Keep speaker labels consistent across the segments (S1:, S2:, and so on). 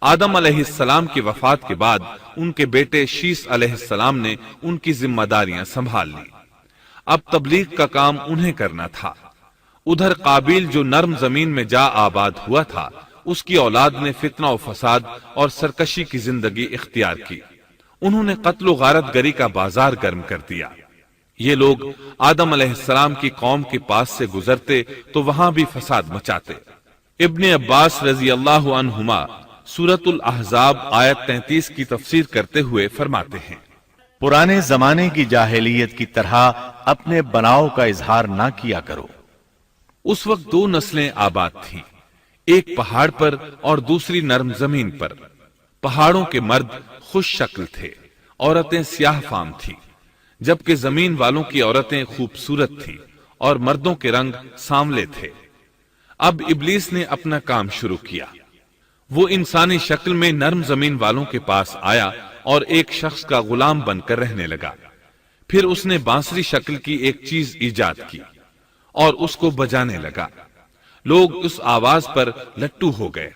S1: آدم علیہ السلام کی وفات کے بعد ان کے بیٹے شیس علیہ السلام نے ان کی ذمہ داریاں سنبھال لی۔ اب تبلیغ کا کام انہیں کرنا تھا۔ ادھر قابیل جو نرم زمین میں جا آباد ہوا تھا، اس کی اولاد نے فتنہ و فساد اور سرکشی کی زندگی اختیار کی۔ انہوں نے قتل و غارت گری کا بازار گرم کر دیا۔ یہ لوگ آدم علیہ السلام کی قوم کے پاس سے گزرتے تو وہاں بھی فساد مچاتے۔ ابن عباس رضی اللہ عنہما سورۃ الاحزاب آیت 33 کی تفسیر کرتے ہوئے فرماتے ہیں،
S2: پرانے زمانے کی جاہلیت کی طرح اپنے بناؤ کا اظہار نہ کیا کرو۔
S1: اس وقت دو نسلیں آباد تھیں، ایک پہاڑ پر اور دوسری نرم زمین پر۔ پہاڑوں کے مرد خوش شکل تھے، عورتیں سیاہ فام تھیں، جبکہ زمین والوں کی عورتیں خوبصورت تھیں اور مردوں کے رنگ سانولے تھے۔ اب ابلیس نے اپنا کام شروع کیا۔ وہ انسانی شکل میں نرم زمین والوں کے پاس آیا اور ایک شخص کا غلام بن کر رہنے لگا۔ پھر اس نے بانسری شکل کی ایک چیز ایجاد کی اور اس کو بجانے لگا۔ لوگ اس آواز پر لٹو ہو گئے،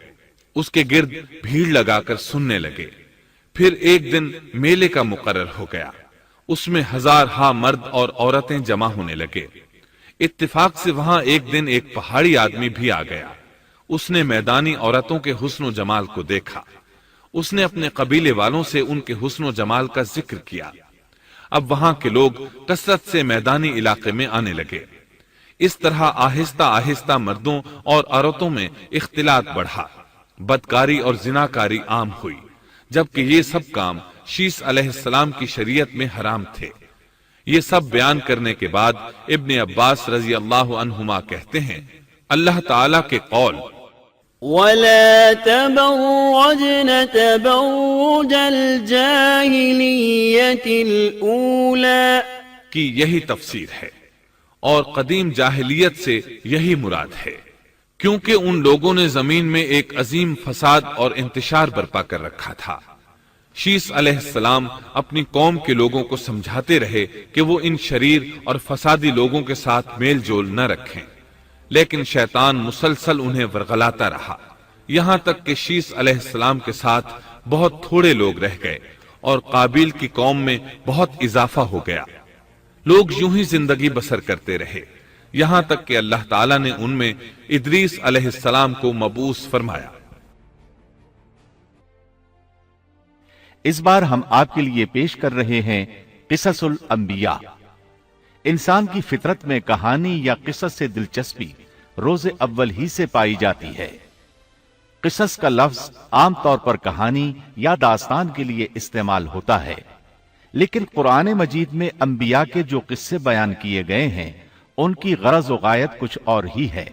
S1: اس کے گرد بھیڑ لگا کر سننے لگے۔ پھر ایک دن میلے کا مقرر ہو گیا، اس میں ہزارہا مرد اور عورتیں جمع ہونے لگے۔ اتفاق سے وہاں ایک دن ایک پہاڑی آدمی بھی آ گیا۔ اس نے میدانی عورتوں کے حسن و جمال کو دیکھا۔ اس نے اپنے قبیلے والوں سے ان کے حسن و جمال کا ذکر کیا۔ اب وہاں کے لوگ کثرت سے میدانی علاقے میں آنے لگے۔ اس طرح آہستہ آہستہ مردوں اور عورتوں میں اختلاط بڑھا، بدکاری اور زناکاری عام ہوئی، جبکہ یہ سب کام شیس علیہ السلام کی شریعت میں حرام تھے۔ یہ سب بیان کرنے کے بعد ابن عباس رضی اللہ عنہما کہتے ہیں، اللہ تعالیٰ کے قول
S3: وَلَا تَبَرَّجْنَ تَبَرُّجَ الْجَاهِلِيَّةِ الْأُولَى
S1: کی یہی تفسیر ہے، اور قدیم جاہلیت سے یہی مراد ہے، کیونکہ ان لوگوں نے زمین میں ایک عظیم فساد اور انتشار برپا کر رکھا تھا۔ شیس علیہ السلام اپنی قوم کے لوگوں کو سمجھاتے رہے کہ وہ ان شریر اور فسادی لوگوں کے ساتھ میل جول نہ رکھیں، لیکن شیطان مسلسل انہیں ورغلاتا رہا، یہاں تک کہ شیس علیہ السلام کے ساتھ بہت تھوڑے لوگ رہ گئے اور قابیل کی قوم میں بہت اضافہ ہو گیا۔ لوگ یوں ہی زندگی بسر کرتے رہے، یہاں تک کہ اللہ تعالیٰ نے ان میں ادریس علیہ السلام کو مبعوث فرمایا۔
S2: اس بار ہم آپ کے لیے پیش کر رہے ہیں قصص الانبیاء۔ انسان کی فطرت میں کہانی یا قصص سے دلچسپی روز اول ہی سے پائی جاتی ہے۔ قصص کا لفظ عام طور پر کہانی یا داستان کے لیے استعمال ہوتا ہے، لیکن قرآن مجید میں انبیاء کے جو قصے بیان کیے گئے ہیں ان کی غرض و غایت کچھ اور ہی ہے۔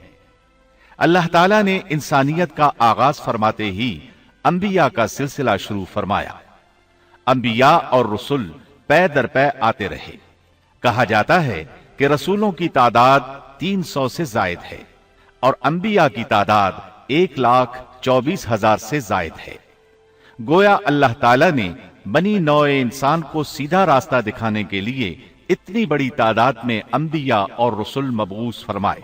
S2: اللہ تعالیٰ نے انسانیت کا آغاز فرماتے ہی انبیاء کا سلسلہ شروع فرمایا۔ انبیاء اور رسول پے در پے آتے رہے۔ کہا جاتا ہے کہ رسولوں کی تعداد 300 سے زائد ہے اور انبیاء کی تعداد 1,24,000 سے زائد ہے۔ گویا اللہ تعالیٰ نے بنی نوع انسان کو سیدھا راستہ دکھانے کے لیے اتنی بڑی تعداد میں انبیاء اور رسول مبعوث فرمائے۔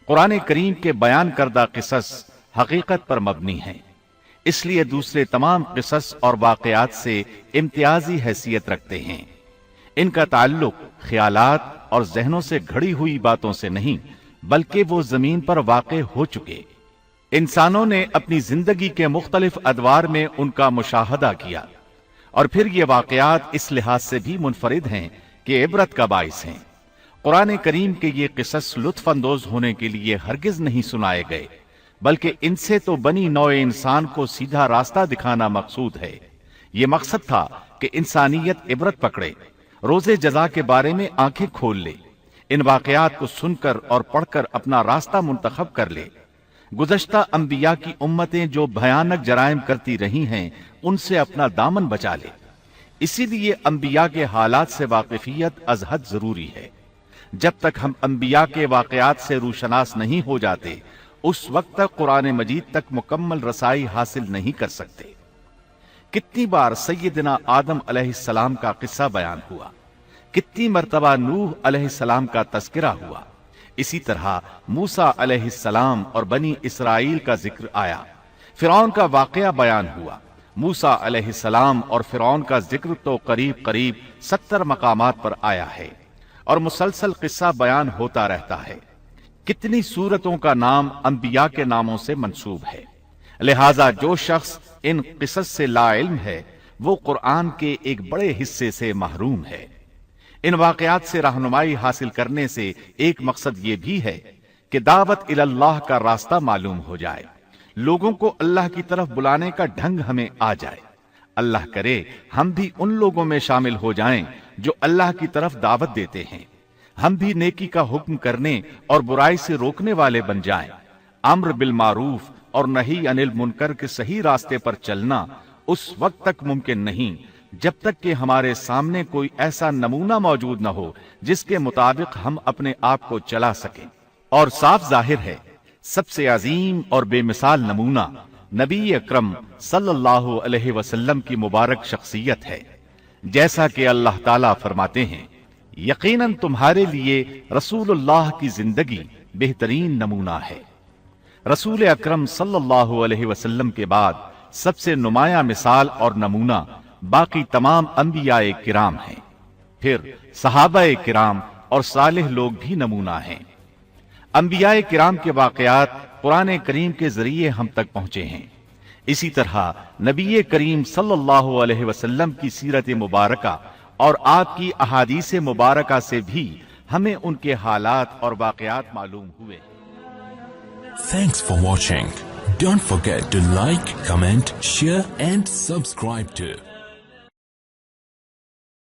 S2: قرآن کریم کے بیان کردہ قصص حقیقت پر مبنی ہیں، اس لیے دوسرے تمام قصص اور واقعات سے امتیازی حیثیت رکھتے ہیں۔ ان کا تعلق خیالات اور ذہنوں سے گھڑی ہوئی باتوں سے نہیں، بلکہ وہ زمین پر واقع ہو چکے۔ انسانوں نے اپنی زندگی کے مختلف ادوار میں ان کا مشاہدہ کیا، اور پھر یہ واقعات اس لحاظ سے بھی منفرد ہیں کہ عبرت کا باعث ہیں۔ قرآن کریم کے یہ قصص لطف اندوز ہونے کے لیے ہرگز نہیں سنائے گئے، بلکہ ان سے تو بنی نوع انسان کو سیدھا راستہ دکھانا مقصود ہے۔ یہ مقصد تھا کہ انسانیت عبرت پکڑے، روز جزا کے بارے میں آنکھیں کھول لے، ان واقعات کو سن کر اور پڑھ کر اپنا راستہ منتخب کر لے۔ گزشتہ انبیاء کی امتیں جو بھیانک جرائم کرتی رہی ہیں ان سے اپنا دامن بچا لے۔ اسی لیے انبیاء کے حالات سے واقفیت از حد ضروری ہے۔ جب تک ہم انبیاء کے واقعات سے روشناس نہیں ہو جاتے اس وقت تک قرآن مجید تک مکمل رسائی حاصل نہیں کر سکتے۔ کتنی بار سیدنا آدم علیہ السلام کا قصہ بیان ہوا، کتنی مرتبہ نوح علیہ السلام کا تذکرہ ہوا، اسی طرح موسیٰ علیہ السلام اور بنی اسرائیل کا ذکر آیا، فرعون کا واقعہ بیان ہوا۔ موسیٰ علیہ السلام اور فرعون کا ذکر تو قریب قریب 70 مقامات پر آیا ہے اور مسلسل قصہ بیان ہوتا رہتا ہے۔ کتنی سورتوں کا نام انبیاء کے ناموں سے منسوب ہے، لہذا جو شخص ان قصص سے لا علم ہے وہ قرآن کے ایک بڑے حصے سے محروم ہے۔ ان واقعات سے رہنمائی حاصل کرنے سے ایک مقصد یہ بھی ہے کہ دعوت اللہ کا راستہ معلوم ہو جائے، لوگوں کو اللہ کی طرف بلانے کا ڈھنگ ہمیں آ جائے۔ اللہ کرے ہم بھی ان لوگوں میں شامل ہو جائیں جو اللہ کی طرف دعوت دیتے ہیں، ہم بھی نیکی کا حکم کرنے اور برائی سے روکنے والے بن جائیں۔ امر بالمعروف اور نہی عن المنکر کے صحیح راستے پر چلنا اس وقت تک ممکن نہیں جب تک کہ ہمارے سامنے کوئی ایسا نمونہ موجود نہ ہو جس کے مطابق ہم اپنے آپ کو چلا سکیں۔ اور صاف ظاہر ہے سب سے عظیم اور بے مثال نمونہ نبی اکرم صلی اللہ علیہ وسلم کی مبارک شخصیت ہے، جیسا کہ اللہ تعالیٰ فرماتے ہیں یقیناً تمہارے لیے رسول اللہ کی زندگی بہترین نمونہ ہے۔ رسول اکرم صلی اللہ علیہ وسلم کے بعد سب سے نمایاں مثال اور نمونہ باقی تمام انبیاء کرام ہیں، پھر صحابہ کرام اور صالح لوگ بھی نمونہ ہیں۔ انبیاء کرام کے واقعات قرآن کریم کے ذریعے ہم تک پہنچے ہیں، اسی طرح نبی کریم صلی اللہ علیہ وسلم کی سیرت مبارکہ اور آپ کی احادیث مبارکہ سے بھی ہمیں ان کے حالات اور واقعات معلوم ہوئے۔
S4: Thanks for watching. Don't forget to like, comment, share and subscribe to